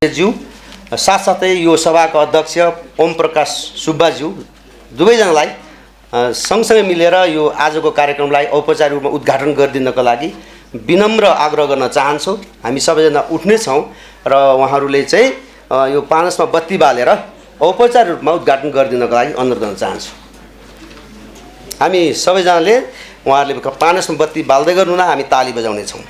ज्यू साथसाथै यो सभाका अध्यक्ष ओम प्रकाश सुब्बाज्यू दुवैजनालाई सँगसँगै मिलेर यो आजको कार्यक्रमलाई औपचारिक रूपमा उद्घाटन गरिदिनको लागि विनम्र आग्रह गर्न चाहन्छु। हामी सबैजना उठ्नेछौँ र उहाँहरूले चाहिँ यो पानसमा बत्ती बालेर औपचारिक रूपमा उद्घाटन गरिदिनको लागि अनुरोध गर्न चाहन्छु। हामी सबैजनाले उहाँहरूले पानसमा बत्ती बाल्दै गर्नुहुँदा हामी ताली बजाउनेछौँ।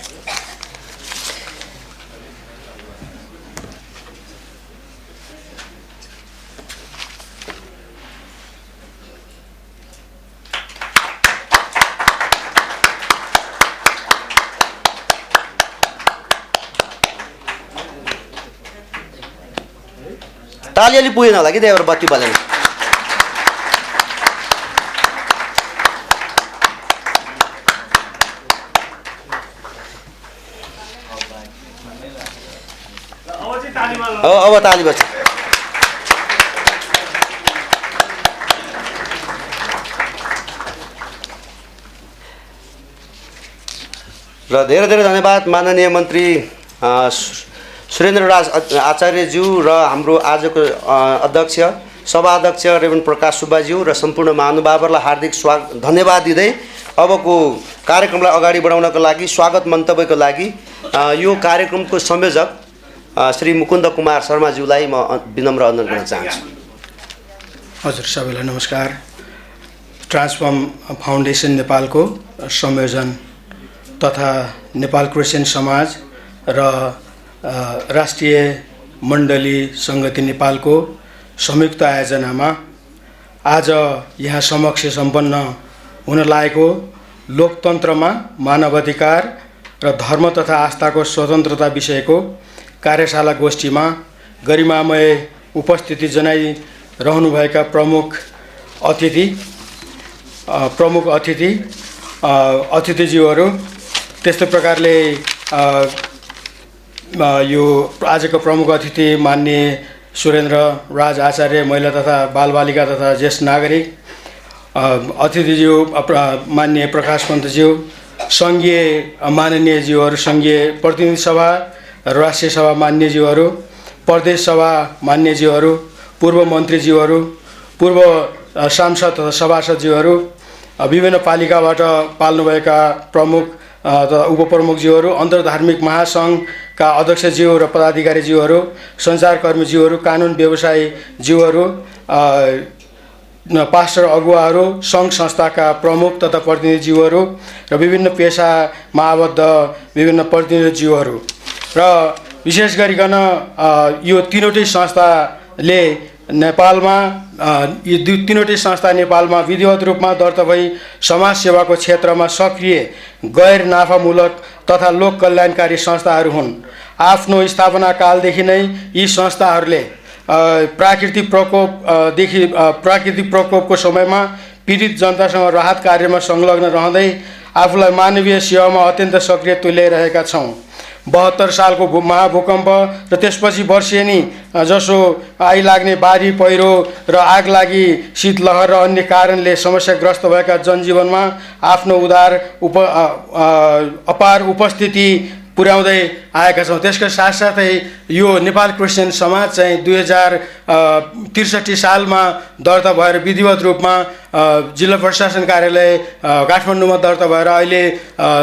ताली अलि पुगेन होला कि त्यही भएर बत्ती बलेन। अब ताली बज्छ। र धेरै धेरै धन्यवाद माननीय मन्त्री सुरेन्द्रराज आचार्यज्यू र हाम्रो आजको अध्यक्ष सभाध्यक्ष रेभेन्ड प्रकाश सुब्बाज्यू र सम्पूर्ण महानुभावहरूलाई हार्दिक धन्यवाद दिँदै अबको कार्यक्रमलाई अगाडि बढाउनको लागि स्वागत मन्तव्यको लागि यो कार्यक्रमको संयोजक श्री मुकुन्द कुमार शर्माज्यूलाई म विनम्र अनुरोध गर्न चाहन्छु। हजुर सबैलाई नमस्कार। ट्रान्सफर्म फाउन्डेसन नेपालको संयोजन तथा नेपाल क्रिस्चियन समाज र राष्ट्रिय मण्डली सङ्गति नेपालको संयुक्त आयोजनामा आज यहाँ समक्ष सम्पन्न हुन लागेको लोकतन्त्रमा मानवाधिकार र धर्म तथा आस्थाको स्वतन्त्रता विषयको कार्यशाला गोष्ठीमा गरिमामय उपस्थिति जनाइरहनुभएका प्रमुख अतिथिज्यूहरू, त्यस्तै प्रकारले यो आजको प्रमुख अतिथि माननीय सुरेन्द्र राज आचार्य, महिला तथा बालबालिका तथा ज्येष्ठ नागरिक अतिथिज्यू माननीय प्रकाश पन्तज्यू, सङ्घीय माननीयज्यूहरू, सङ्घीय प्रतिनिधि सभा राष्ट्रिय सभा मान्यज्यूहरू, प्रदेश सभा मान्यज्यूहरू, पूर्व मन्त्रीज्यूहरू, पूर्व सांसद तथा सभासदज्यूहरू, विभिन्न पालिकाबाट पाल्नुभएका प्रमुख तथा उपप्रमुखज्यूहरू, अन्तर्धार्मिक महासङ्घका अध्यक्षज्यू र पदाधिकारीज्यूहरू, सञ्चारकर्मीज्यूहरू, कानुन व्यवसायीज्यूहरू, पास्टर अगुवाहरू, सङ्घ संस्थाका प्रमुख तथा प्रतिनिधिज्यूहरू र विभिन्न पेसामा आबद्ध विभिन्न प्रतिनिधिज्यूहरू र विशेष गरिकन यो तीनवटै संस्थाले नेपालमा यो तीनवटै संस्था नेपालमा विधिवत रूपमा दर्ता भई समाज सेवाको क्षेत्रमा सक्रिय गैर नाफामूलक तथा लोक कल्याणकारी संस्थाहरू हुन्। आफ्नो स्थापना कालदेखि नै यी संस्थाहरूले प्राकृतिक प्रकोपको समयमा पीडित जनतासँग राहत कार्यमा संलग्न रहँदै आफूलाई मानवीय सेवामा अत्यन्त सक्रिय तुल्याइरहेका छौँ। 72 सालको महाभूकम्प र त्यसपछि वर्षेनी जसो आइलाग्ने बाढी पहिरो र आगलागी शीतलहर र अन्य कारणले समस्याग्रस्त भएका जनजीवनमा आफ्नो अपार उपस्थिति पुर्याउँदै आएका छौँ। त्यसका साथसाथै यो नेपाल क्रिस्चियन समाज चाहिँ 2063 सालमा दर्ता भएर विधिवत रूपमा जिल्ला प्रशासन कार्यालय काठमाडौँमा दर्ता भएर अहिले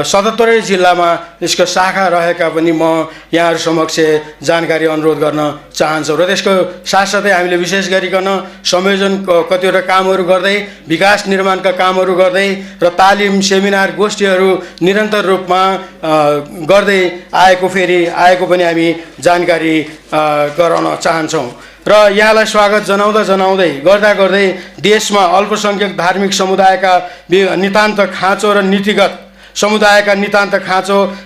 77 जिल्लामा यसको शाखा रहेका पनि म यहाँहरू समक्ष जानकारी अनुरोध गर्न चाहन्छौँ। र त्यसको साथसाथै हामीले विशेष गरिकन संयोजन कतिवटा कामहरू गर्दै, विकास निर्माणका कामहरू गर्दै र तालिम सेमिनार गोष्ठीहरू निरन्तर रूपमा गर्दै आएको पनि हामी जानकारी गराउन चाहन्छौँ। र यहाँलाई स्वागत जनाउँदै गर्दै देशमा अल्पसङ्ख्यक धार्मिक समुदायका नितान्त खाँचो र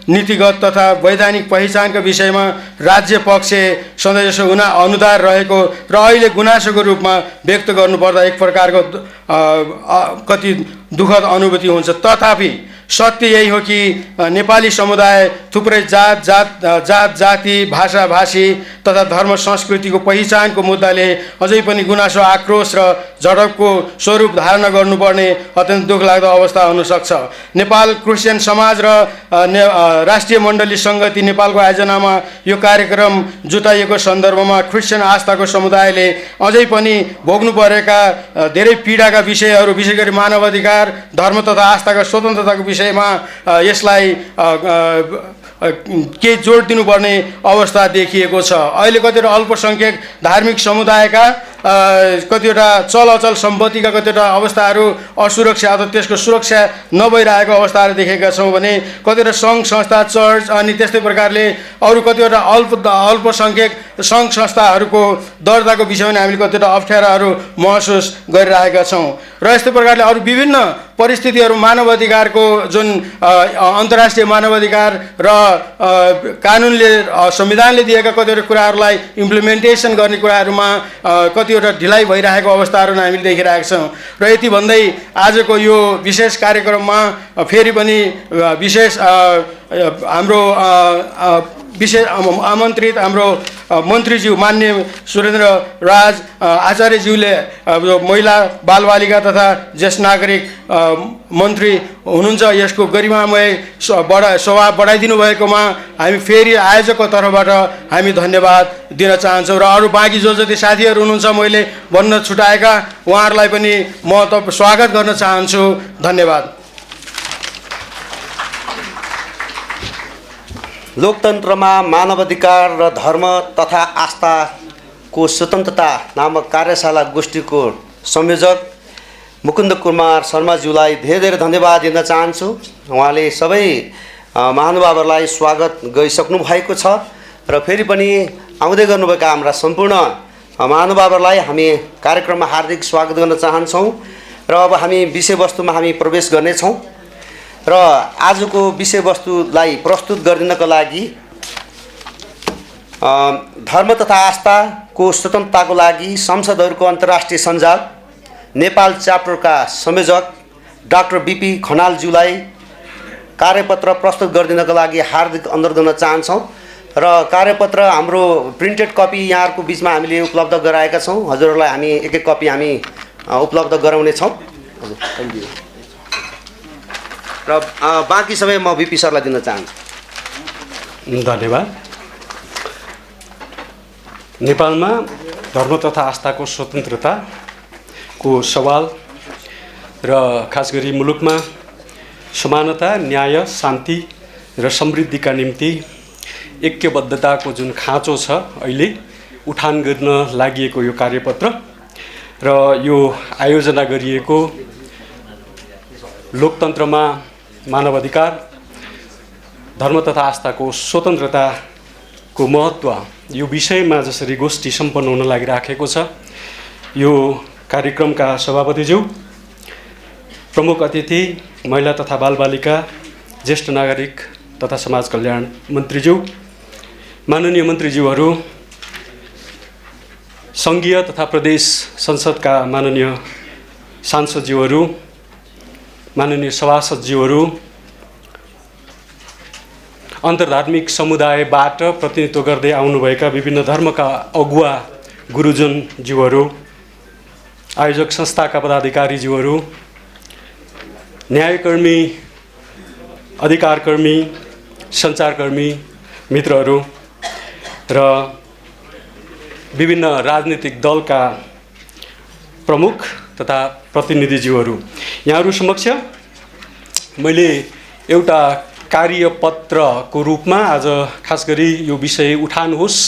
नीतिगत तथा वैधानिक पहिचानका विषयमा राज्य पक्ष सधैँजसो अनुदार रहेको र अहिले गुनासोको रूपमा व्यक्त गर्नुपर्दा एक प्रकारको कति दुःखद अनुभूति हुन्छ। तथापि सत्य यही हो कि नेपाली समुदाय थुप्रै जाति भाषा भाषी तथा धर्म संस्कृतिको पहिचानको मुद्दाले अझै पनि गुनासो आक्रोश र झडपको स्वरूप धारण गर्नुपर्ने अत्यन्त दुःखलाग्दो अवस्था हुनसक्छ। नेपाल क्रिस्चियन समाज र राष्ट्रिय मण्डली सङ्गति नेपालको आयोजनामा यो कार्यक्रम जुटाइएको सन्दर्भमा क्रिस्चियन आस्थाको समुदायले अझै पनि भोग्नु परेका धेरै पीडाका विषयहरू, विशेष गरी मानवाधिकार, धर्म तथा आस्थाका स्वतन्त्रताको विषयमा यसलाई केही जोड दिनुपर्ने अवस्था देखिएको छ। अहिले कतिवटा अल्पसङ्ख्यक धार्मिक समुदायका कतिवटा चलअचल सम्पत्तिका कतिवटा अवस्थाहरू असुरक्षा अथवा त्यसको सुरक्षा नभइरहेको अवस्थाहरू देखेका छौँ भने कतिवटा सङ्घ संस्था, चर्च अनि त्यस्तै प्रकारले अरू कतिवटा अल्पसङ्ख्यक सङ्घ संस्थाहरूको दर्ताको विषयमा हामीले कतिवटा अप्ठ्याराहरू महसुस गरिरहेका छौँ। र यस्तै प्रकारले अरू विभिन्न परिस्थितिहरू, मानवाधिकारको जुन अन्तर्राष्ट्रिय मानवाधिकार र कानुनले संविधानले दिएका कतिवटा कुराहरूलाई इम्प्लिमेन्टेसन गर्ने कुराहरूमा कतिवटा ढिलाइ भइरहेको अवस्थाहरू हामीले देखिरहेका छौँ। र यति भन्दै आजको यो विशेष कार्यक्रममा फेरि पनि विशेष हाम्रो विशेष आमन्त्रित हाम्रो मन्त्रीज्यू मान्य सुरेन्द्र राज आचार्यज्यूले महिला बालबालिका तथा ज्येष्ठ नागरिक मन्त्री हुनुहुन्छ। यसको गरिमामय सभा बढाइदिनु भएकोमा हामी फेरि आयोजकको तर्फबाट हामी धन्यवाद दिन चाहन्छौँ। र अरू बाँकी जो जति साथीहरू हुनुहुन्छ मैले भन्न छुटाएका उहाँहरूलाई पनि म स्वागत गर्न चाहन्छु। धन्यवाद। लोकतन्त्रमा मानवाधिकार र धर्म तथा आस्थाको स्वतन्त्रता नामक कार्यशाला गोष्ठीको संयोजक मुकुन्द कुमार शर्माज्यूलाई धेरै धेरै धन्यवाद दिन चाहन्छु। उहाँले सबै महानुभावहरूलाई स्वागत गरिसक्नु भएको छ र फेरि पनि आउँदै गर्नुभएका हाम्रा सम्पूर्ण महानुभावहरूलाई हामी कार्यक्रममा हार्दिक स्वागत गर्न चाहन्छौँ। र अब हामी विषयवस्तुमा हामी प्रवेश गर्नेछौँ र आजको विषयवस्तुलाई प्रस्तुत गरिदिनको लागि धर्म तथा आस्थाको स्वतन्त्रताको लागि संसदहरूको अन्तर्राष्ट्रिय सञ्जाल नेपाल च्याप्टरका संयोजक डाक्टर बीपी खनालज्यूलाई कार्यपत्र प्रस्तुत गरिदिनको लागि हार्दिक अनुरोध गर्न चाहन्छौँ। र कार्यपत्र हाम्रो प्रिन्टेड कपी यहाँहरूको बिचमा हामीले उपलब्ध गराएका छौँ। हजुरहरूलाई हामी एक एक कपी हामी उपलब्ध गराउनेछौँ। र बाँकी सबै म बिपी सरलाई दिन चाहन्छु। धन्यवाद। नेपालमा धर्म तथा आस्थाको स्वतन्त्रताको सवाल र खास गरी मुलुकमा समानता, न्याय, शान्ति र समृद्धिका निम्ति ऐक्यबद्धताको जुन खाँचो छ अहिले उठान गर्न लागि यो कार्यपत्र र यो आयोजना गरिएको लोकतन्त्रमा मानवाधिकार, धर्म तथा आस्थाको स्वतन्त्रताको महत्त्व यो विषयमा जसरी गोष्ठी सम्पन्न हुन लागिराखेको छ, यो कार्यक्रमका सभापतिज्यू, प्रमुख अतिथि, महिला तथा बालबालिका, ज्येष्ठ नागरिक तथा समाज कल्याण मन्त्रीज्यू, माननीय मन्त्रीज्यूहरू, सङ्घीय तथा प्रदेश संसदका माननीय सांसदज्यूहरू, माननीय सभासदज्यूहरू, अन्तर्धार्मिक समुदायबाट प्रतिनिधित्व गर्दै आउनुभएका विभिन्न धर्मका अगुवा गुरुजनज्यूहरू, आयोजक संस्थाका पदाधिकारीज्यूहरू, न्यायकर्मी, अधिकारकर्मी, सञ्चारकर्मी मित्रहरू र विभिन्न राजनीतिक दलका प्रमुख तथा प्रतिनिधिज्यूहरू, यहाँहरू समक्ष मैले एउटा कार्यपत्रको रूपमा आज खास गरी यो विषय उठान होस्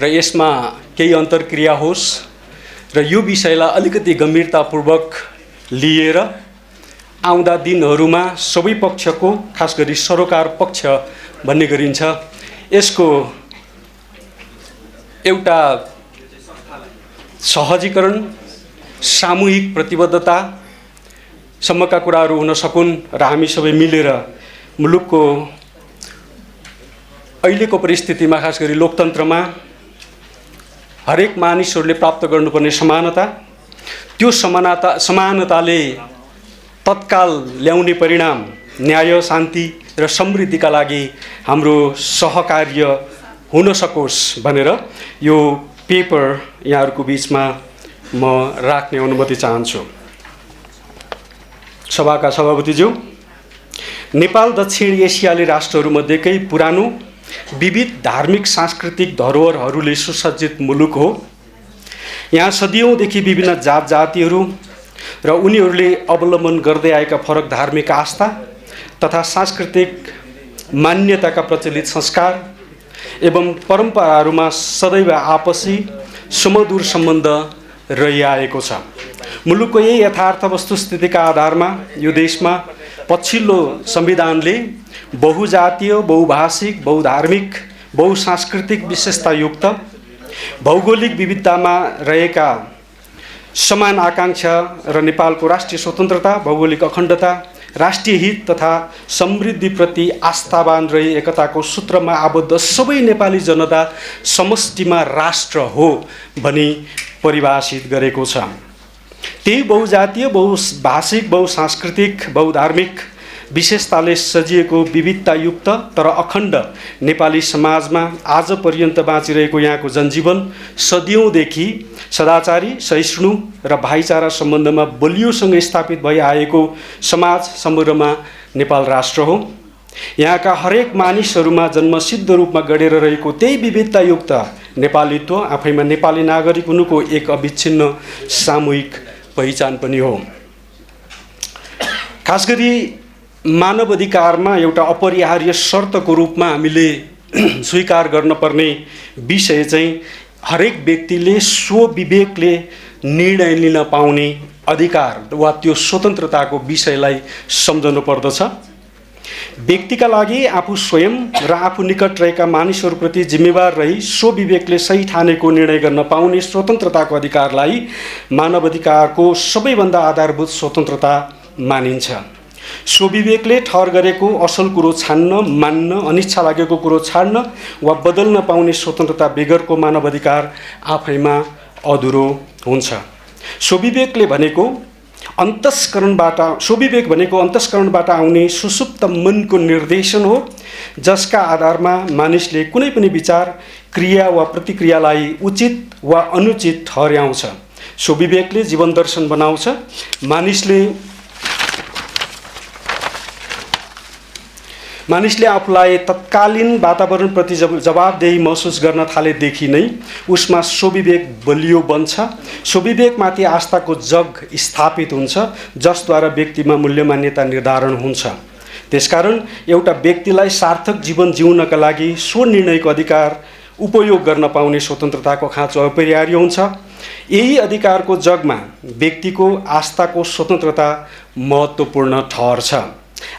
र यसमा केही अन्तर्क्रिया होस् र यो विषयलाई अलिकति गम्भीरतापूर्वक लिएर आउँदा दिनहरूमा सबै पक्षको, खास गरी सरोकार पक्ष भन्ने गरिन्छ, यसको एउटा सहजीकरण, सामूहिक प्रतिबद्धता सम्मका कुराहरू हुन सकुन् र हामी सबै मिलेर मुलुकको अहिलेको परिस्थितिमा खास गरी लोकतन्त्रमा हरेक मानिसहरूले प्राप्त गर्नुपर्ने समानता, त्यो समानताले तत्काल ल्याउने परिणाम न्याय, शान्ति र समृद्धिका लागि हाम्रो सहकार्य हुन सकोस् भनेर यो पेपर यहाँहरूको बिचमा म राख्ने अनुमति चाहन्छु। सभाका सभापतिज्यू, नेपाल दक्षिण एसियाली राष्ट्रहरूमध्येकै पुरानो विविध धार्मिक सांस्कृतिक धरोहरहरूले सुसज्जित मुलुक हो। यहाँ सदियौँदेखि विभिन्न जात जातिहरू र उनीहरूले अवलम्बन गर्दै आएका फरक धार्मिक आस्था तथा सांस्कृतिक मान्यताका प्रचलित संस्कार एवं परम्पराहरूमा सदैव आपसी सुमधुर सम्बन्ध रहिआएको छ। मुलुकको यही यथार्थ वस्तुस्थितिका आधारमा यो देशमा पछिल्लो संविधानले बहुजातीय, बहुभाषिक, बहुधार्मिक, बहुसांस्कृतिक विशेषतायुक्त भौगोलिक विविधतामा रहेका समान आकांक्षा र नेपालको राष्ट्रिय स्वतन्त्रता, भौगोलिक अखण्डता, राष्ट्रिय हित तथा समृद्धिप्रति आस्थावान रही एकताको सूत्रमा आबद्ध सबै नेपाली जनता समष्टिमा राष्ट्र हो भनी परिभाषित गरेको छ। त्यही बहुजातीय, बहुभाषिक, बहुसांस्कृतिक, बहुधार्मिक विशेषताले सजिएको विविधतायुक्त तर अखण्ड नेपाली समाजमा आज पर्यन्त बाँचिरहेको यहाँको जनजीवन सदियौँदेखि सदाचारी, सहिष्णु र भाइचारा सम्बन्धमा बलियोसँग स्थापित भई आएको समाज समग्रमा नेपाल राष्ट्र हो। यहाँका हरेक मानिसहरूमा जन्मसिद्ध रूपमा गढेर रहेको त्यही विविधतायुक्त नेपालीत्व आफैमा नेपाली नागरिक हुनुको एक अविच्छिन्न सामूहिक पहिचान पनि हो। खास गरी मानव अधिकारमा एउटा अपरिहार्य शर्तको रूपमा हामीले स्वीकार गर्न पर्ने विषय चाहिँ हरेक व्यक्तिले स्वविवेकले निर्णय लिन पाउने अधिकार वा त्यो स्वतन्त्रताको विषयलाई सम्झनु पर्दछ। व्यक्तिका लागि आफू स्वयं र आफू निकट रहेका मानिसहरूप्रति जिम्मेवार रही स्वविवेकले सही ठानेको निर्णय गर्न पाउने स्वतन्त्रताको अधिकारलाई मानव अधिकारको सबैभन्दा आधारभूत स्वतन्त्रता मानिन्छ। स्वविवेकले ठहर गरेको असल कुरो छान्न, मान्न, अनिच्छा लागेको कुरो छाड्न वा बदल्न पाउने स्वतन्त्रता बेगरको मानव अधिकार आफैमा अधुरो हुन्छ। स्वविवेक भनेको अन्तस्करणबाट आउने सुसुप्त मनको निर्देशन हो, जसका आधारमा मानिसले कुनै पनि विचार, क्रिया वा प्रतिक्रियालाई उचित वा अनुचित ठहर्याउँछ। स्वविवेकले जीवन दर्शन बनाउँछ। मानिसले आफूलाई तत्कालीन वातावरणप्रति जवाबदेही महसुस गर्न थालेदेखि नै उसमा स्वविवेक बलियो बन्छ। स्वविवेकमाथि आस्थाको जग स्थापित हुन्छ, जसद्वारा व्यक्तिमा मूल्य मान्यता निर्धारण हुन्छ। त्यसकारण एउटा व्यक्तिलाई सार्थक जीवन जिउनका लागि स्वनिर्णयको अधिकार उपयोग गर्न पाउने स्वतन्त्रताको खाँचो अपरिहार्य हुन्छ। यही अधिकारको जगमा व्यक्तिको आस्थाको स्वतन्त्रता महत्त्वपूर्ण ठहर्छ।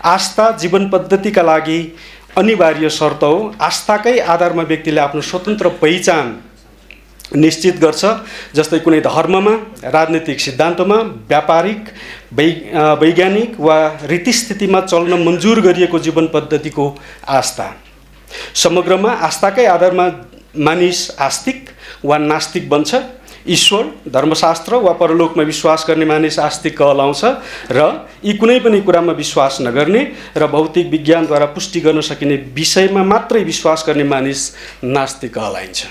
आस्था जीवन पद्धतिका लागि अनिवार्य शर्त हो। आस्थाकै आधारमा व्यक्तिले आफ्नो स्वतन्त्र पहिचान निश्चित गर्छ। जस्तै कुनै धर्ममा, राजनीतिक सिद्धान्तमा, व्यापारिक, वैज्ञानिक वा रीतिस्थितिमा चल्न मन्जुर गरिएको जीवन पद्धतिको आस्था। समग्रमा आस्थाकै आधारमा मानिस आस्तिक वा नास्तिक बन्छ। ईश्वर, धर्मशास्त्र वा परलोकमा विश्वास गर्ने मानिस आस्तिक कहलाउँछ र यी कुनै पनि कुरामा विश्वास नगर्ने र भौतिक विज्ञानद्वारा पुष्टि गर्न सकिने विषयमा मात्रै विश्वास गर्ने मानिस नास्तिक कहलाइन्छ।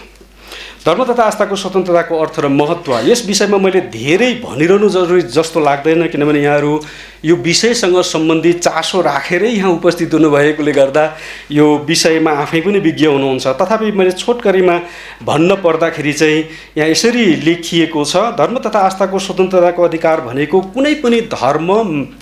धर्म तथा आस्थाको स्वतन्त्रताको अर्थ र महत्त्व यस विषयमा मैले धेरै भनिरहनु जरुरी जस्तो लाग्दैन, किनभने यहाँहरू यो विषयसँग सम्बन्धित चासो राखेरै यहाँ उपस्थित हुनुभएकोले गर्दा यो विषयमा आफै पनि विज्ञ हुनुहुन्छ। तथापि मैले छोटकरीमा भन्न पर्दाखेरि चाहिँ यहाँ यसरी लेखिएको छ, धर्म तथा आस्थाको स्वतन्त्रताको अधिकार भनेको कुनै पनि धर्म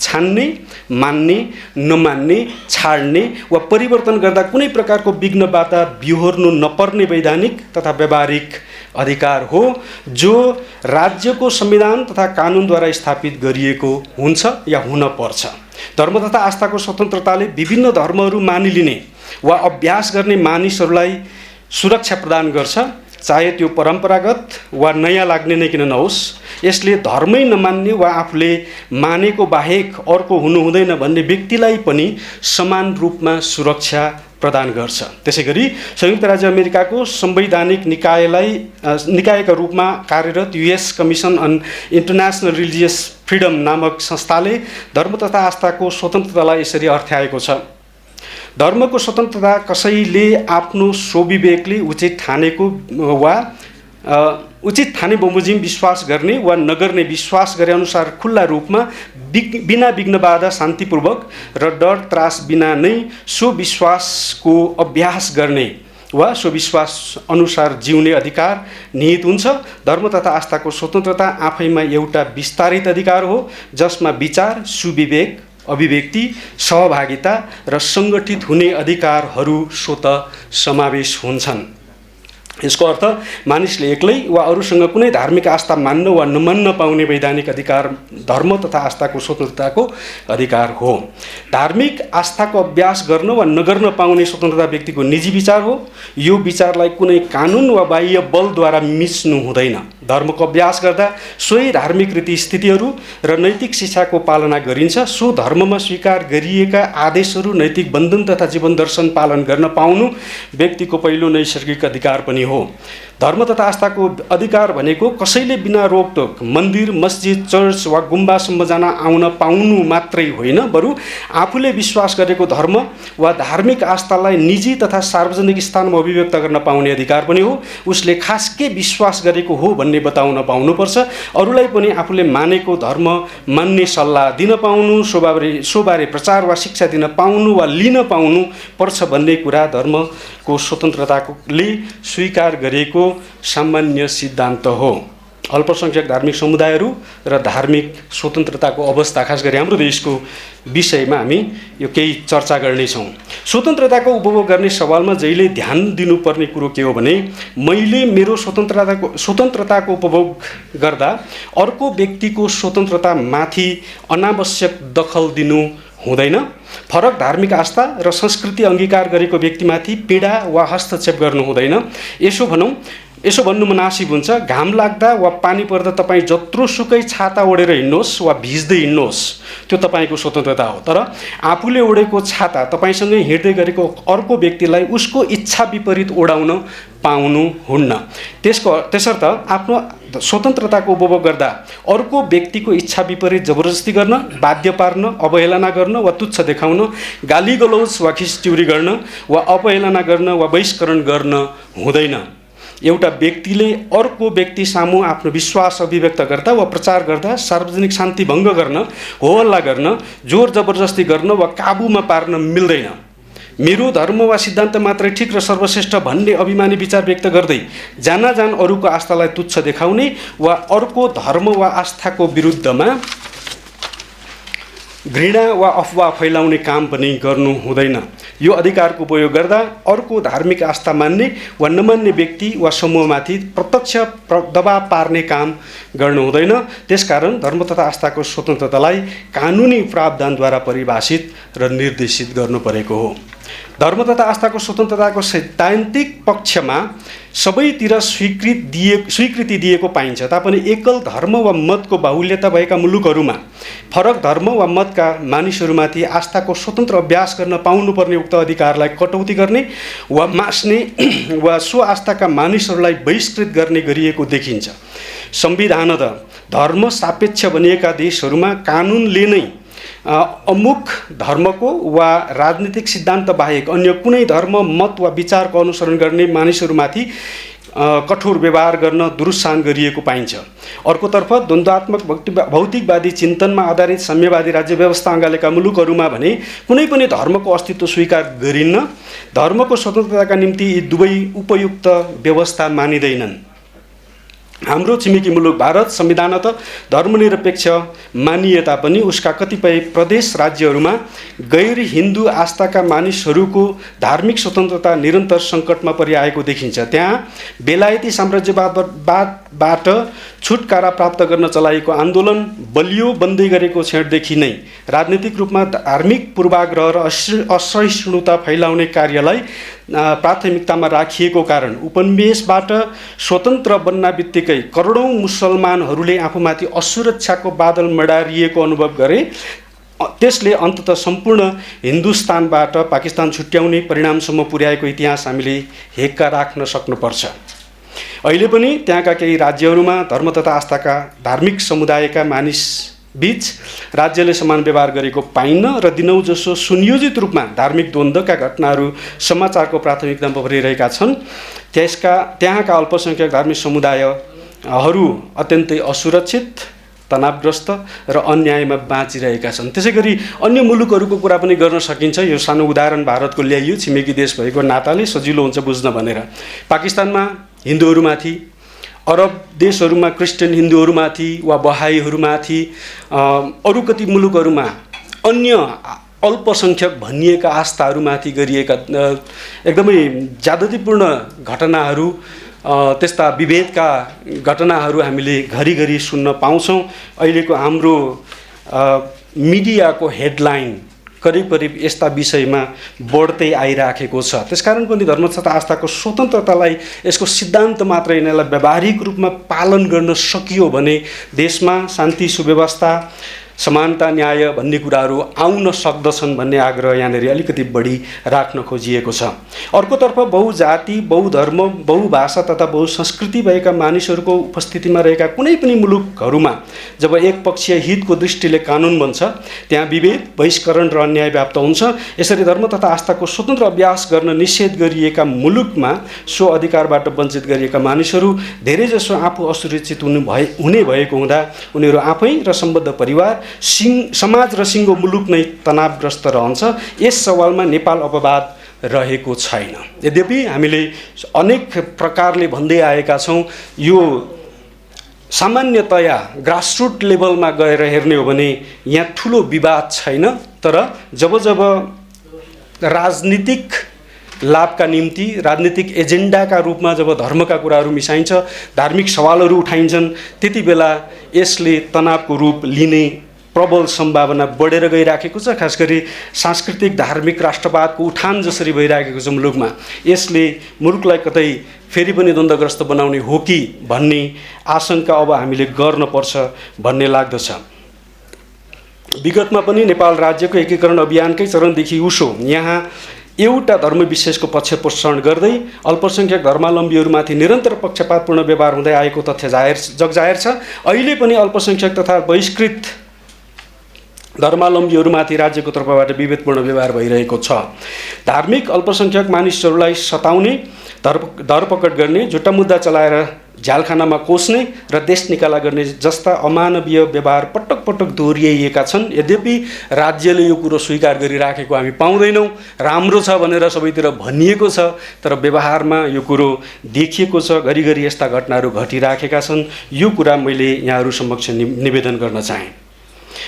छान्ने, मान्ने, नमान्ने, छाड्ने वा परिवर्तन गर्दा कुनै प्रकारको विघ्न बाधा बिहोर्नु नपर्ने वैधानिक तथा व्यावहारिक अधिकार हो, जो राज्यको संविधान तथा कानुनद्वारा स्थापित गरिएको हुन्छ या हुन पर्छ। धर्म तथा आस्थाको स्वतन्त्रताले विभिन्न धर्महरू मानिलिने वा अभ्यास गर्ने मानिसहरूलाई सुरक्षा प्रदान गर्छ, चाहे त्यो परम्परागत वा नयाँ लाग्ने नै किन नहोस्। यसले धर्मै नमान्ने वा आफूले मानेको बाहेक अर्को हुनु हुँदैन भन्ने व्यक्तिलाई पनि समान रूपमा सुरक्षा प्रदान गर्छ। त्यसै गरी संयुक्त राज्य अमेरिकाको संवैधानिक निकायका रूपमा कार्यरत US commission on international religious freedom नामक संस्थाले धर्म तथा आस्थाको स्वतन्त्रतालाई यसरी अर्थ्याएको छ। धर्मको स्वतन्त्रता कसैले आफ्नो स्वविवेकले उचित ठाने बमोजिम विश्वास गर्ने वा नगर्ने विश्वास गरे अनुसार खुल्ला रूपमा बिना विघ्न बाधा शान्तिपूर्वक र डर त्रास बिना नै सो विश्वासको अभ्यास गर्ने वा सो विश्वास अनुसार जिउने अधिकार निहित हुन्छ। धर्म तथा आस्थाको स्वतन्त्रता आफैमा एउटा विस्तारित अधिकार हो जसमा विचार, सुविवेक, अभिव्यक्ति, सहभागिता र सङ्गठित हुने अधिकारहरू स्वतः समावेश हुन्छन्। यसको अर्थ मानिसले एक्लै वा अरूसँग कुनै धार्मिक आस्था मान्न वा नमान्न पाउने वैधानिक अधिकार धर्म तथा आस्थाको स्वतन्त्रताको अधिकार हो। धार्मिक आस्थाको अभ्यास गर्न वा नगर्न पाउने स्वतन्त्रता व्यक्तिको निजी विचार हो। यो विचारलाई कुनै कानुन वा बाह्य बलद्वारा मिच्नु हुँदैन। धर्मको अभ्यास गर्दा सोही धार्मिक रीतिस्थितिहरू र नैतिक शिक्षाको पालना गरिन्छ। सो धर्ममा स्वीकार गरिएका आदेशहरू, नैतिक बन्धन तथा जीवन दर्शन पालन गर्न पाउनु व्यक्तिको पहिलो नैसर्गिक अधिकार पनि हो। धर्म तथा आस्थाको अधिकार भनेको कसैले बिना रोकटोक मन्दिर, मस्जिद, चर्च वा गुम्बासम्म जान आउन पाउनु मात्रै होइन, बरु आफूले विश्वास गरेको धर्म वा धार्मिक आस्थालाई निजी तथा सार्वजनिक स्थानमा अभिव्यक्त गर्न पाउने अधिकार पनि हो। उसले खास के विश्वास गरेको हो भन्ने बताउन पाउनुपर्छ। अरूलाई पनि आफूले मानेको धर्म मान्ने सल्लाह दिन पाउनु, सोबारे प्रचार वा शिक्षा दिन पाउनु वा लिन पाउनु पर्छ भन्ने कुरा धर्मको स्वतन्त्रताले स्वीकार गरेको सामान्य सिद्धान्त हो। अल्पसङ्ख्यक धार्मिक समुदायहरू र धार्मिक स्वतन्त्रताको अवस्था, खास गरी हाम्रो देशको विषयमा हामी यो केही चर्चा गर्नेछौँ। स्वतन्त्रताको उपभोग गर्ने सवालमा जहिले ध्यान दिनुपर्ने कुरो के हो भने, मैले मेरो स्वतन्त्रताको उपभोग गर्दा अर्को व्यक्तिको स्वतन्त्रतामाथि अनावश्यक दखल दिनु हुँदैन। फरक धार्मिक आस्था र संस्कृति अङ्गीकार गरेको व्यक्तिमाथि पीडा वा हस्तक्षेप गर्नु हुँदैन। यसो भन्नु मुनासिब हुन्छ, घाम लाग्दा वा पानी पर्दा तपाईँ जत्रोसुकै छाता ओढेर हिँड्नुहोस् वा भिज्दै हिँड्नुहोस्, त्यो तपाईँको स्वतन्त्रता हो। तर आफूले ओढेको छाता तपाईँसँगै हिँड्दै गरेको अर्को व्यक्तिलाई उसको इच्छा विपरीत ओढाउन पाउनु हुन्न। त्यसर्थ आफ्नो स्वतन्त्रताको उपभोग गर्दा अर्को व्यक्तिको इच्छा विपरीत जबरजस्ती गर्न, बाध्य पार्न, अवहेलना गर्न वा तुच्छ देखाउन, गाली गलौज वा खिस्ट्युरी गर्न वा अपहेलना गर्न वा बहिष्करण गर्न हुँदैन। एउटा व्यक्तिले अर्को व्यक्ति सामु आफ्नो विश्वास अभिव्यक्त गर्दा वा प्रचार गर्दा सार्वजनिक शान्ति भङ्ग गर्न, होहल्ला गर्न, जोर जबरजस्ती गर्न वा काबुमा पार्न मिल्दैन। मेरो धर्म वा सिद्धान्त मात्रै ठिक र सर्वश्रेष्ठ भन्ने अभिमानी विचार व्यक्त गर्दै जान अरूको आस्थालाई तुच्छ देखाउने वा अर्को धर्म वा आस्थाको विरुद्धमा घृणा वा अफवाह फैलाउने काम पनि गर्नु हुँदैन। यो अधिकारको उपयोग गर्दा अर्को धार्मिक आस्था मान्ने वा नमान्ने व्यक्ति वा समूहमाथि प्रत्यक्ष दबाव पार्ने काम गर्नु हुँदैन। त्यसकारण धर्म तथा आस्थाको स्वतन्त्रतालाई कानुनी प्रावधानद्वारा परिभाषित र निर्देशित गर्नु परेको हो। धर्म तथा आस्थाको स्वतन्त्रताको सैद्धान्तिक पक्षमा सबैतिर स्वीकृति दिएको पाइन्छ तापनि एकल धर्म वा मतको बाहुल्यता भएका मुलुकहरूमा फरक धर्म वा मतका मानिसहरूमाथि आस्थाको स्वतन्त्र अभ्यास गर्न पाउनुपर्ने उक्त अधिकारलाई कटौती गर्ने वा मास्ने वा सो आस्थाका मानिसहरूलाई बहिष्कृत गर्ने गरिएको देखिन्छ। संविधानतः धर्म सापेक्ष बनिएका देशहरूमा कानुनले नै अमुक धर्मको वा राजनीतिक सिद्धान्त बाहेक अन्य कुनै धर्म, मत वा विचारको अनुसरण गर्ने मानिसहरूमाथि कठोर व्यवहार गर्न दुरुत्साहन गरिएको पाइन्छ। अर्कोतर्फ द्वन्द्वात्मक भौतिकवादी चिन्तनमा आधारित साम्यवादी राज्य व्यवस्था अँगालेका मुलुकहरूमा भने कुनै पनि धर्मको अस्तित्व स्वीकार गरिन्न। धर्मको स्वतन्त्रताका निम्ति यी दुवै उपयुक्त व्यवस्था मानिँदैनन्। हाम्रो छिमेकी मुलुक भारत संविधानतः धर्मनिरपेक्ष मानिए तापनि उसका कतिपय प्रदेश राज्यहरूमा गैर हिन्दू आस्थाका मानिसहरूको धार्मिक स्वतन्त्रता निरन्तर सङ्कटमा परिआएको देखिन्छ। त्यहाँ बेलायती साम्राज्यवादबाट छुटकारा प्राप्त गर्न चलाएको आन्दोलन बलियो बन्दै गरेको क्षणदेखि नै राजनीतिक रूपमा धार्मिक पूर्वाग्रह र असहिष्णुता फैलाउने कार्यलाई प्राथमिकतामा राखिएको कारण उपनिवेशबाट स्वतन्त्र बन्न बित्तिकै करोडौँ मुसलमानहरूले आफूमाथि असुरक्षाको बादल मडारिएको अनुभव गरे। त्यसले अन्ततः सम्पूर्ण हिन्दुस्तानबाट पाकिस्तान छुट्याउने परिणामसम्म पुर्याएको इतिहास हामीले हेक्का राख्न सक्नुपर्छ। अहिले पनि त्यहाँका केही राज्यहरूमा धर्म तथा आस्थाका धार्मिक समुदायका मानिस बीच राज्यले समान व्यवहार गरेको पाइन्न र दिनौँ जसो सुनियोजित रूपमा धार्मिक द्वन्द्वका घटनाहरू समाचारको प्राथमिकतामा भरिरहेका छन्। त्यहाँका अल्पसङ्ख्यक धार्मिक समुदायहरू अत्यन्तै असुरक्षित, तनावग्रस्त र अन्यायमा बाँचिरहेका छन्। त्यसै गरी अन्य मुलुकहरूको कुरा पनि गर्न सकिन्छ। यो सानो उदाहरण भारतको ल्याइयो, छिमेकी देश भएको नाताले सजिलो हुन्छ बुझ्न भनेर। पाकिस्तानमा हिन्दूहरूमाथि, अरब देशहरूमा क्रिस्चियन हिन्दूहरूमाथि वा बहाईहरूमाथि, अरू कति मुलुकहरूमा अन्य अल्पसङ्ख्यक भनिएका आस्थाहरूमाथि गरिएका एकदमै ज्यादतीपूर्ण घटनाहरू, त्यस्ता विभेदका घटनाहरू हामीले घरिघरि सुन्न पाउँछौँ। अहिलेको हाम्रो मिडियाको हेडलाइन करिब करिब यस्ता विषयमा बढ्दै आइराखेको छ। त्यसकारण पनि धर्म तथा आस्थाको स्वतन्त्रतालाई, यसको सिद्धान्त मात्र यिनीहरूलाई व्यावहारिक रूपमा पालन गर्न सकियो भने देशमा शान्ति, सुव्यवस्था, समानता, न्याय भन्ने कुराहरू आउन सक्दछन् भन्ने आग्रह यहाँनिर अलिकति बढी राख्न खोजिएको छ। अर्कोतर्फ बहुजाति, बहुधर्म, बहुभाषा तथा बहुसंस्कृति भएका मानिसहरूको उपस्थितिमा रहेका कुनै पनि मुलुकहरूमा जब एकपक्षीय हितको दृष्टिले कानुन बन्छ, त्यहाँ विभेद, बहिष्करण र अन्याय व्याप्त हुन्छ। यसरी धर्म तथा आस्थाको स्वतन्त्र अभ्यास गर्न निषेध गरिएका मुलुकमा सो अधिकारबाट वञ्चित गरिएका मानिसहरू धेरैजसो आफू असुरक्षित हुने भएको हुँदा उनीहरू आफै र सम्बद्ध परिवार, समाज र सिङ्गो मुलुक नै तनावग्रस्त रहन्छ। यस सवालमा नेपाल अपवाद रहेको छैन। यद्यपि हामीले अनेक प्रकारले भन्दै आएका छौँ, यो सामान्यतया ग्रासरुट लेभलमा गएर हेर्ने हो भने यहाँ ठुलो विवाद छैन। तर जब जब राजनीतिक लाभका निम्ति, राजनीतिक एजेन्डाका रूपमा जब धर्मका कुराहरू मिसाइन्छ, धार्मिक सवालहरू उठाइन्छन्, त्यति बेला यसले तनावको रूप लिने प्रबल सम्भावना बढेर गइराखेको छ। खास गरी सांस्कृतिक धार्मिक राष्ट्रवादको उठान जसरी भइराखेको छ मुलुकमा, यसले मुलुकलाई कतै फेरि पनि द्वन्द्वग्रस्त बनाउने हो कि भन्ने आशंका अब हामीले गर्नुपर्छ भन्ने लाग्दछ। विगतमा पनि नेपाल राज्यको एकीकरण अभियानकै चरणदेखि उसो यहाँ एउटा धर्म विशेषको पक्ष पोषण गर्दै अल्पसङ्ख्यक धर्मावलम्बीहरूमाथि निरन्तर पक्षपातपूर्ण व्यवहार हुँदै आएको तथ्य जगजाहेर छ। अहिले पनि अल्पसङ्ख्यक तथा बहिष्कृत धर्मावलम्बीहरूमाथि राज्यको तर्फबाट विभेदपूर्ण व्यवहार भइरहेको छ। धार्मिक अल्पसङ्ख्यक मानिसहरूलाई सताउने, धरपकड गर्ने, झुट्टा मुद्दा चलाएर झ्यालखानामा कोस्ने र देश निकाला गर्ने जस्ता अमानवीय व्यवहार पटक पटक दोहोरिएका छन्। यद्यपि राज्यले यो कुरो स्वीकार गरिराखेको हामी पाउँदैनौँ। राम्रो छ भनेर सबैतिर भनिएको छ, तर व्यवहारमा यो कुरो देखिएको छ। घरिघरि यस्ता घटनाहरू घटिराखेका छन्। यो कुरा मैले यहाँहरू समक्ष निवेदन गर्न चाहेँ।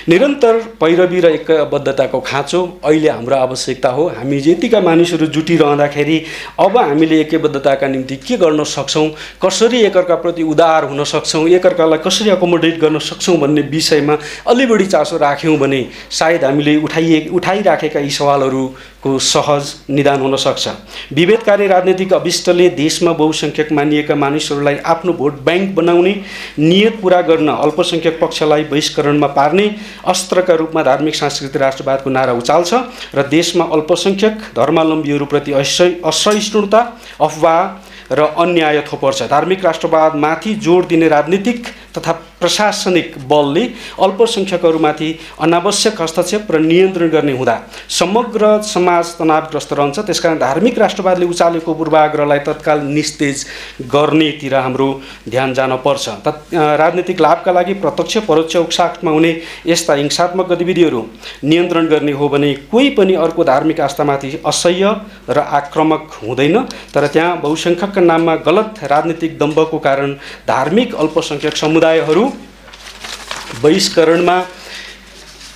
निरन्तर पैरवी र एकबद्धताको खाँचो अहिले हाम्रो आवश्यकता हो। हामी यतिका मानिसहरू जुटिरहँदाखेरि अब हामीले एकबद्धताका निम्ति के गर्न सक्छौँ, कसरी एकअर्काप्रति उदार हुन सक्छौँ, एकअर्कालाई कसरी अकोमोडेट गर्न सक्छौँ भन्ने विषयमा अलि बढी चासो राख्यौँ भने सायद हामीले उठाइराखेका यी सवालहरूको सहज निदान हुन सक्छ। विभेदकारी राजनीतिक अभिष्टले देशमा बहुसङ्ख्यक मानिएका मानिसहरूलाई आफ्नो भोट ब्याङ्क बनाउने नियत पुरा गर्न अल्पसङ्ख्यक पक्षलाई बहिष्करणमा पार्ने अस्त्रका रूपमा धार्मिक सांस्कृतिक राष्ट्रवादको नारा उचाल्छ र देशमा अल्पसङ्ख्यक धर्मावलम्बीहरूप्रति असहिष्णुता, अफवाह र अन्याय थोपर्छ। धार्मिक राष्ट्रवादमाथि जोड दिने राजनीतिक तथा प्रशासनिक बलले अल्पसङ्ख्यकहरूमाथि अनावश्यक हस्तक्षेप र नियन्त्रण गर्ने हुँदा समग्र समाज तनावग्रस्त रहन्छ। त्यसकारण धार्मिक राष्ट्रवादले उचालेको पूर्वाग्रहलाई तत्काल निस्तेज गर्नेतिर हाम्रो ध्यान जान पर्छ। राजनीतिक लाभका लागि प्रत्यक्ष परोक्ष उक्साहटमा हुने यस्ता हिंसात्मक गतिविधिहरू नियन्त्रण गर्ने हो भने कोही पनि अर्को धार्मिक आस्थामाथि असह्य र आक्रामक हुँदैन। तर त्यहाँ बहुसङ्ख्यकका नाममा गलत राजनीतिक दम्भको कारण धार्मिक अल्पसङ्ख्यक समुदायहरू बहिष्करणमा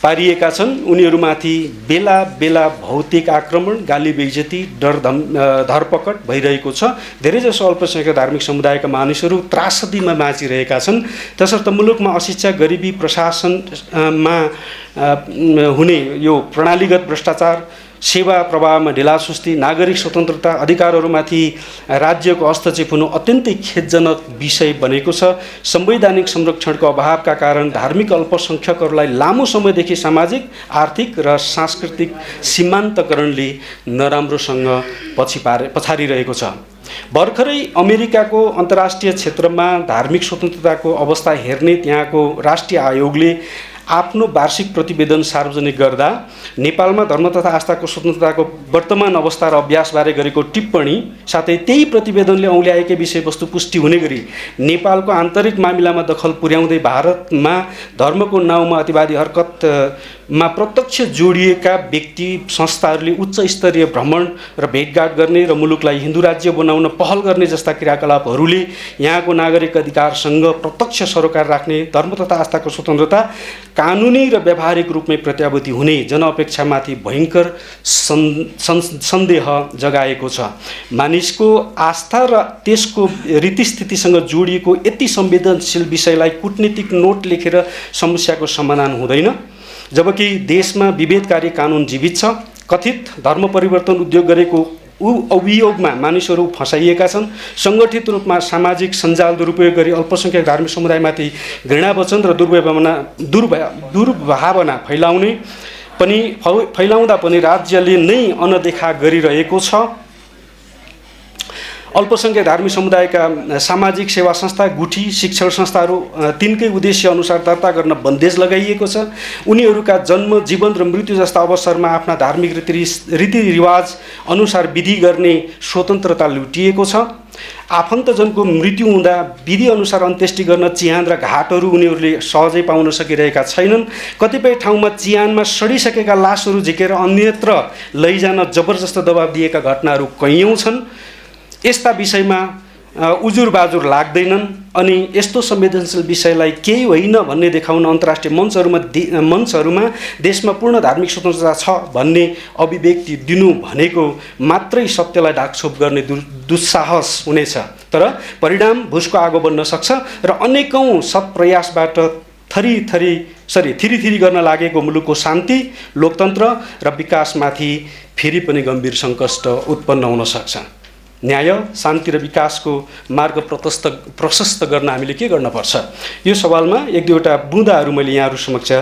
पारिएका छन्। उनीहरूमाथि बेला बेला भौतिक आक्रमण, गाली बेइज्जती, धरपकड भइरहेको छ। धेरैजसो अल्पसङ्ख्यक धार्मिक समुदायका मानिसहरू त्रासदीमा बाँचिरहेका छन्। तसर्थ मुलुकमा अशिक्षा, गरिबी, प्रशासनमा हुने यो प्रणालीगत भ्रष्टाचार, सेवा प्रवाहमा ढिलासुस्ती, नागरिक स्वतन्त्रता, अधिकारहरूमाथि राज्यको हस्तक्षेप हुनु अत्यन्तै खेदजनक विषय बनेको छ। संवैधानिक संरक्षणको अभावका कारण धार्मिक अल्पसङ्ख्यकहरूलाई लामो समयदेखि सामाजिक, आर्थिक र सांस्कृतिक सीमान्तकरणले नराम्रोसँग पछारिरहेको छ। भर्खरै अमेरिकाको अन्तर्राष्ट्रिय क्षेत्रमा धार्मिक स्वतन्त्रताको अवस्था हेर्ने त्यहाँको राष्ट्रिय आयोगले आफ्नो वार्षिक प्रतिवेदन सार्वजनिक गर्दा नेपालमा धर्म तथा आस्थाको स्वतन्त्रताको वर्तमान अवस्था र अभ्यासबारे गरेको टिप्पणी साथै त्यही प्रतिवेदनले औल्याएकै विषयवस्तु पुष्टि हुने गरी नेपालको आन्तरिक मामिलामा दखल पुर्याउँदै भारतमा धर्मको नाउँमा अतिवादी हरकतमा प्रत्यक्ष जोडिएका व्यक्ति संस्थाहरूले उच्च स्तरीय भ्रमण र भेटघाट गर्ने र मुलुकलाई हिन्दू राज्य बनाउन पहल गर्ने जस्ता क्रियाकलापहरूले यहाँको नागरिक अधिकारसँग प्रत्यक्ष सरोकार राख्ने धर्म तथा आस्थाको स्वतन्त्रता कानुनी र व्यावहारिक रूपमै प्रत्याभूति हुने जनअपेक्षामाथि भयङ्कर सन्देह जगाएको छ। मानिसको आस्था र त्यसको रीतिस्थितिसँग जोडिएको यति संवेदनशील विषयलाई कूटनीतिक नोट लेखेर समस्याको समाधान हुँदैन। जबकि देशमा विभेदकारी कानुन जीवित छ। कथित धर्म परिवर्तन उद्योग गरेको अभियोगमा मानिसहरू फसाइएका छन्। सङ्गठित रूपमा सामाजिक सञ्जाल दुरुपयोग गरी अल्पसङ्ख्यक धार्मिक समुदायमाथि घृणावचन र दुर्भावना फैलाउँदा पनि राज्यले नै अनदेखा गरिरहेको छ। अल्पसङ्ख्यक धार्मिक समुदायका सामाजिक सेवा संस्था, गुठी, शिक्षण संस्थाहरू तिनकै उद्देश्य अनुसार दर्ता गर्न बन्देज लगाइएको छ। उनीहरूका जन्म, जीवन र मृत्यु जस्ता अवसरमा आफ्ना धार्मिक रीतिरिवाज अनुसार विधि गर्ने स्वतन्त्रता लुटिएको छ। आफन्तजनको मृत्यु हुँदा विधि अनुसार अन्त्येष्टि गर्न चिहान र घाटहरू उनीहरूले सहजै पाउन सकिरहेका छैनन्। कतिपय ठाउँमा चिहानमा सडिसकेका लासहरू झिकेर अन्यत्र लैजान जबरजस्त दबाब दिएका घटनाहरू कैयौँ छन्। यस्ता विषयमा उजुर बाजुर लाग्दैनन् अनि यस्तो संवेदनशील विषयलाई केही होइन भन्ने देखाउन अन्तर्राष्ट्रिय मञ्चहरूमा देशमा पूर्ण धार्मिक स्वतन्त्रता छ भन्ने अभिव्यक्ति दिनु भनेको मात्रै सत्यलाई ढाकछोप गर्ने दुस्साहस हुनेछ। तर परिणाम भुसको आगो बन्न सक्छ र अनेकौँ सत्प्रयासबाट थिरी गर्न लागेको मुलुकको शान्ति, लोकतन्त्र र विकासमाथि फेरि पनि गम्भीर सङ्कट उत्पन्न हुन सक्छ। न्याय, शान्ति र विकासको मार्ग प्रशस्त गर्न हामीले के गर्नुपर्छ? यो सवालमा एक दुईवटा बुँदाहरू मैले यहाँहरू समक्ष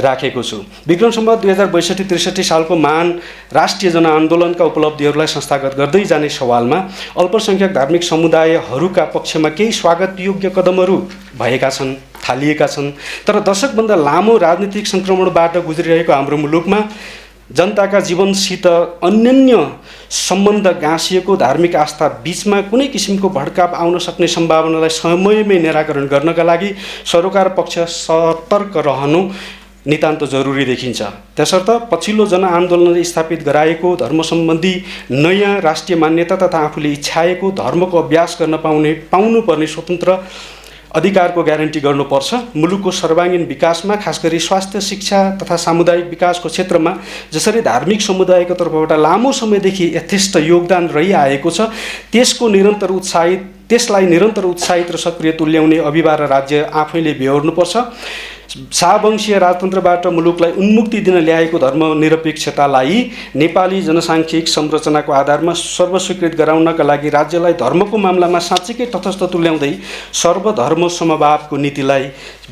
राखेको छु। विक्रम सम्वत 2062-63 सालको महान राष्ट्रिय जनआन्दोलनका उपलब्धिहरूलाई संस्थागत गर्दै जाने सवालमा अल्पसङ्ख्यक धार्मिक समुदायहरूका पक्षमा केही स्वागत योग्य कदमहरू भएका छन्, थालिएका छन्। तर दशकभन्दा लामो राजनीतिक सङ्क्रमणबाट गुज्रिरहेको हाम्रो मुलुकमा जनताका जीवनसित अन्यन्य सम्बन्ध गाँसिएको धार्मिक आस्था बीचमा कुनै किसिमको भड्काप आउन सक्ने सम्भावनालाई समयमै निराकरण गर्नका लागि सरोकार पक्ष सतर्क रहनु नितान्त जरुरी देखिन्छ। त्यसर्थ पछिल्लो जनआन्दोलनले स्थापित गराएको धर्म सम्बन्धी नयाँ राष्ट्रिय मान्यता तथा आफूले इच्छाएको धर्मको अभ्यास गर्न पाउनुपर्ने स्वतन्त्र अधिकारको ग्यारेन्टी गर्नुपर्छ। मुलुकको सर्वाङ्गीन विकासमा, खास गरी स्वास्थ्य, शिक्षा तथा सामुदायिक विकासको क्षेत्रमा जसरी धार्मिक समुदायको तर्फबाट लामो समयदेखि यथेष्ट योगदान रहिआएको छ, त्यसलाई निरन्तर उत्साहित र सक्रिय तुल्याउने अभिभार राज्य आफैले बेहोर्नुपर्छ। शाहवंशीय राजतन्त्रबाट मुलुकलाई उन्मुक्ति दिन ल्याएको धर्मनिरपेक्षतालाई नेपाली जनसाङ्ख्यिक संरचनाको आधारमा सर्वस्वीकृत गराउनका लागि राज्यलाई धर्मको मामलामा साँच्चीकै तटस्थ तुल्याउँदै सर्वधर्म समभावको नीतिलाई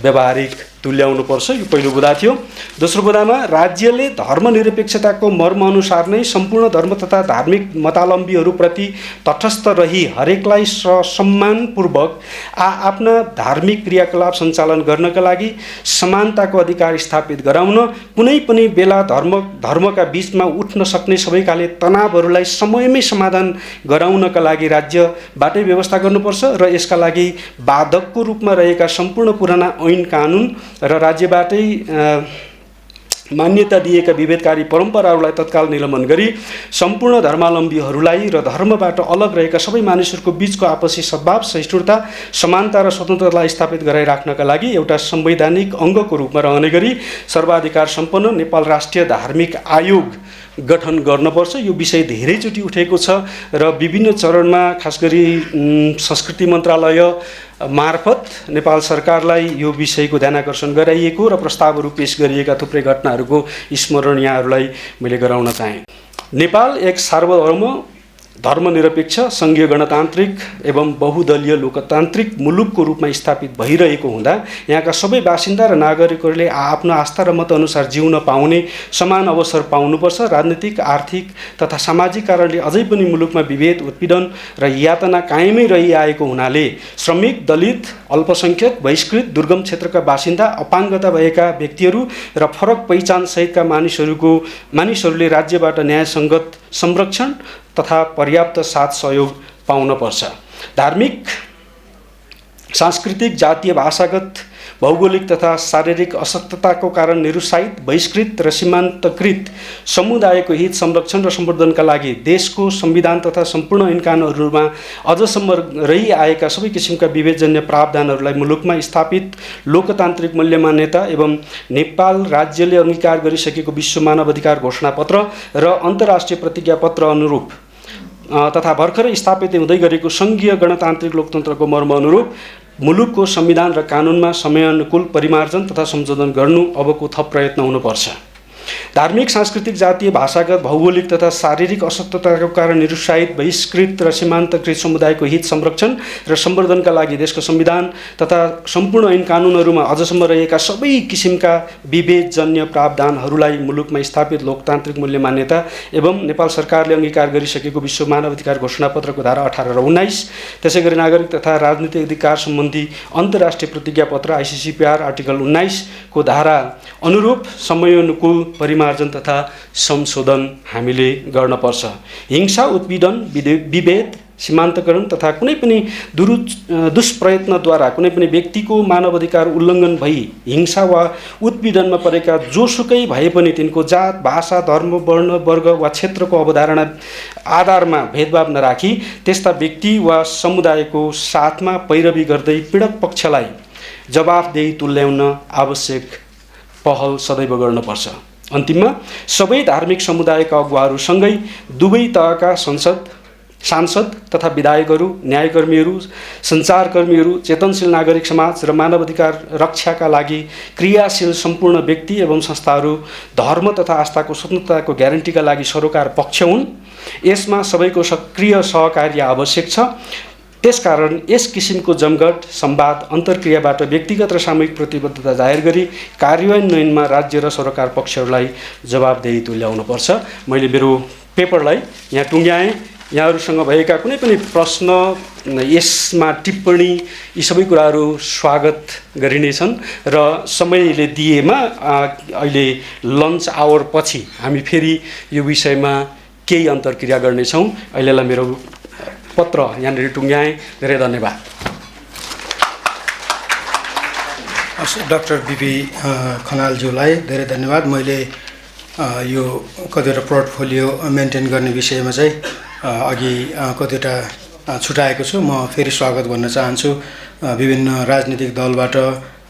व्यावहारिक तुल्याउनुपर्छ। यो पहिलो बुँदा थियो। दोस्रो बुँदामा राज्यले धर्मनिरपेक्षताको मर्मअनुसार नै सम्पूर्ण धर्म तथा धार्मिक मतावलम्बीहरूप्रति तटस्थ रही हरेकलाई सम्मानपूर्वक आफ्ना धार्मिक क्रियाकलाप सञ्चालन गर्नका लागि समानताको अधिकार स्थापित गराउन, कुनै पनि बेला धर्मका बीचमा उठ्न सक्ने सबैकाले तनावहरूलाई समयमै समाधान गराउनका लागि राज्यबाटै व्यवस्था गर्नुपर्छ र यसका लागि बाधकको रूपमा रहेका सम्पूर्ण पुराना ऐन कानुन र राज्यबाटै मान्यता दिएका विभेदकारी परम्पराहरूलाई तत्काल निलम्बन गरी सम्पूर्ण धर्मावलम्बीहरूलाई र धर्मबाट अलग रहेका सबै मानिसहरूको बीचको आपसी सद्भाव, सहिष्णुता, समानता र स्वतन्त्रतालाई स्थापित गराइराख्नका लागि एउटा संवैधानिक अङ्गको रूपमा रहने गरी सर्वाधिकार सम्पन्न नेपाल राष्ट्रिय धार्मिक आयोग गठन गर्नुपर्छ। यो विषय धेरैचोटि उठेको छ र विभिन्न चरणमा खास गरी संस्कृति मन्त्रालय मार्फत नेपाल सरकारलाई यो विषयको ध्यानाकर्षण गराइएको र प्रस्तावहरू पेश गरिएका थुप्रै घटनाहरूको स्मरण यहाँहरूलाई मैले गराउन चाहेँ। नेपाल एक सार्वभौम धर्मनिरपेक्ष सङ्घीय गणतान्त्रिक एवं बहुदलीय लोकतान्त्रिक मुलुकको रूपमा स्थापित भइरहेको हुँदा यहाँका सबै बासिन्दा र नागरिकहरूले आफ्नो आस्था र मतअनुसार जिउन पाउने समान अवसर पाउनुपर्छ। राजनीतिक, आर्थिक तथा सामाजिक कारणले अझै पनि मुलुकमा विभेद, उत्पीडन र यातना कायमै रहिआएको हुनाले श्रमिक, दलित, अल्पसङ्ख्यक, बहिष्कृत, दुर्गम क्षेत्रका बासिन्दा, अपाङ्गता भएका व्यक्तिहरू र फरक पहिचानसहितका मानिसहरूले राज्यबाट न्यायसङ्गत संरक्षण तथा पर्याप्त साथ सहयोग पाउन पर्छ। धार्मिक, सांस्कृतिक, जातीय, भाषागत, भौगोलिक तथा शारीरिक अशक्तताको कारण निरुत्साहित, बहिष्कृत र सीमान्तकृत समुदायको हित संरक्षण र सम्वर्धनका लागि देशको संविधान तथा सम्पूर्ण ऐन कानुनहरूमा अझसम्म रहिआएका सबै किसिमका विभेदजन्य प्रावधानहरूलाई मुलुकमा स्थापित लोकतान्त्रिक मूल्य मान्यता एवं नेपाल राज्यले अंगीकार गरिसकेको विश्व मानव अधिकार घोषणापत्र र अन्तर्राष्ट्रिय प्रतिज्ञापत्र अनुरूप तथा भर्खरै स्थापित हुँदै गरेको सङ्घीय गणतान्त्रिक लोकतन्त्रको मर्म अनुरूप मुलुकको संविधान र कानुनमा समयानुकूल परिमार्जन तथा संशोधन गर्नु अबको थप प्रयत्न हुनुपर्छ। धार्मिक, सांस्कृतिक, जातीय, भाषागत, भौगोलिक तथा शारीरिक अशक्तताको कारण निरुत्साहित, बहिष्कृत र सीमान्तकृत समुदायको हित संरक्षण र सम्वर्धनका लागि देशको संविधान तथा सम्पूर्ण ऐन कानुनहरूमा अझसम्म रहेका सबै किसिमका विभेदजन्य प्रावधानहरूलाई मुलुकमा स्थापित लोकतान्त्रिक मूल्य मान्यता एवं नेपाल सरकारले अंगीकार गरिसकेको विश्व मानव अधिकार घोषणापत्रको धारा 18 र 19, त्यसैगरी नागरिक तथा राजनीतिक अधिकार सम्बन्धी अन्तर्राष्ट्रिय प्रतिज्ञापत्र ICCPR आर्टिकल 19 को धारा अनुरूप समयानुकूल परिमार्जन तथा संशोधन हामीले गर्न पर्छ। हिंसा, उत्पीडन, विभेद, सीमान्तकरण तथा कुनै पनि दुष्प्रयत्नद्वारा कुनै पनि व्यक्तिको मानव अधिकार उल्लङ्घन भई हिंसा वा उत्पीडनमा परेका जोसुकै भए पनि तिनको जात, भाषा, धर्म, वर्ण, वर्ग वा क्षेत्रको अवधारणा आधारमा भेदभाव नराखी त्यस्ता व्यक्ति वा समुदायको साथमा पैरवी गर्दै पीडक पक्षलाई जवाफदेही तुल्याउन आवश्यक पहल सदैव गर्नुपर्छ। अन्तिममा सबै धार्मिक समुदायका अगुवाहरूसँगै दुवै तहका सांसद तथा विधायकहरू, न्यायकर्मीहरू, सञ्चारकर्मीहरू, चेतनशील नागरिक समाज र मानवाधिकार रक्षाका लागि क्रियाशील सम्पूर्ण व्यक्ति एवं संस्थाहरू धर्म तथा आस्थाको स्वतन्त्रताको ग्यारेन्टीका लागि सरोकार पक्ष हुन्। यसमा सबैको सक्रिय सहकार्य आवश्यक छ। त्यसकारण यस किसिमको जमघट, संवाद, अन्तर्क्रियाबाट व्यक्तिगत र सामूहिक प्रतिबद्धता जाहेर गरी कार्यान्वयनमा राज्य र सरकार पक्षहरूलाई जवाबदेही तुल्याउनुपर्छ। मैले मेरो पेपरलाई यहाँ टुङ्ग्याएँ। यहाँहरूसँग भएका कुनै पनि प्रश्न, यसमा टिप्पणी, यी सबै कुराहरू स्वागत गरिनेछन् र समयले दिएमा अहिले लन्च आवर पछि हामी फेरि यो विषयमा केही अन्तर्क्रिया गर्नेछौँ। अहिलेलाई मेरो पत्र यहाँनिर टुङ्ग्याएँ। धेरै धन्यवाद। डाक्टर बिपी खनालज्यूलाई धेरै धन्यवाद। मैले यो कतिवटा पोर्टफोलियो मेन्टेन गर्ने विषयमा चाहिँ अघि कतिवटा छुटाएको छु। म फेरि स्वागत गर्न चाहन्छु विभिन्न राजनीतिक दलबाट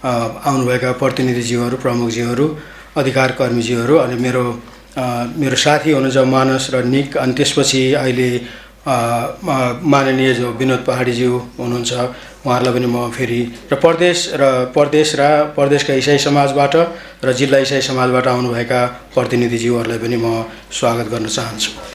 आउनुभएका प्रतिनिधिज्यूहरू, प्रमुखज्यूहरू, अधिकार कर्मीज्यूहरू अनि मेरो साथी हुनुहुन्छ मानस र निक, अनि त्यसपछि अहिले माननीय जो विनोद पहाडीज्यू हुनुहुन्छ उहाँहरूलाई पनि म फेरि र प्रदेशका इसाई समाजबाट र जिल्ला इसाई समाजबाट आउनुभएका प्रतिनिधिज्यूहरूलाई पनि म स्वागत गर्न चाहन्छु।